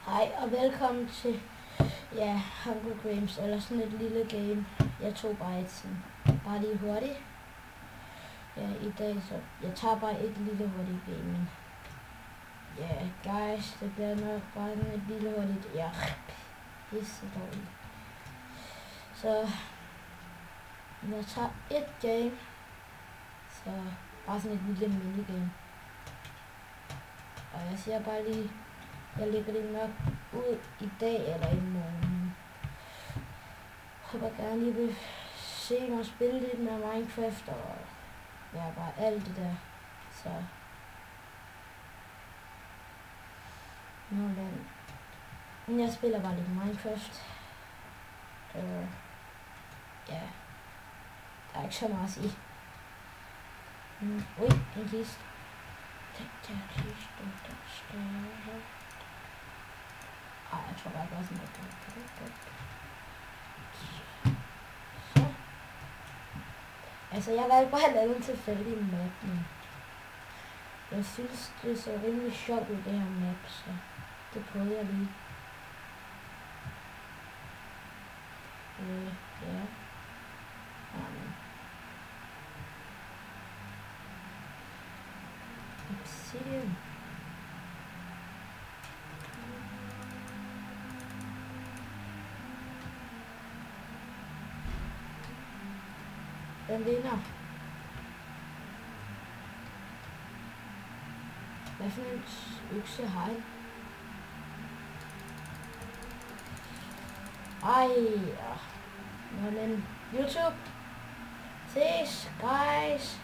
Hej og velkommen til Hunger Games, eller sådan et lille game. Jeg tog bare et sådan, bare lige hurtigt. Ja, i dag så, jeg tager bare et lille hurtigt game, men guys, det bliver nok bare et lille hurtigt, pisse dårligt. Så, jeg tager et game, så bare sådan et lille minigame. Og jeg siger bare lige, jeg lægger det nok ud i dag eller i morgen. Jeg håber gerne lige vil se mig spille lidt med Minecraft og bare alt det der. Så men jeg spiller bare lidt Minecraft. Der er ikke så meget at sige. Ui, en kiste. Den der kiste, der skal jeg have. Jeg tror bare sådan noget. Så. Altså, jeg valgte bare at lave en tilfældig map, men jeg synes, det så rimelig sjovt ud, det her map, så det prøvede jeg lige. Obsidian. Den vinder. Hvad for en økse har jeg? Men YouTube. Ses, guys.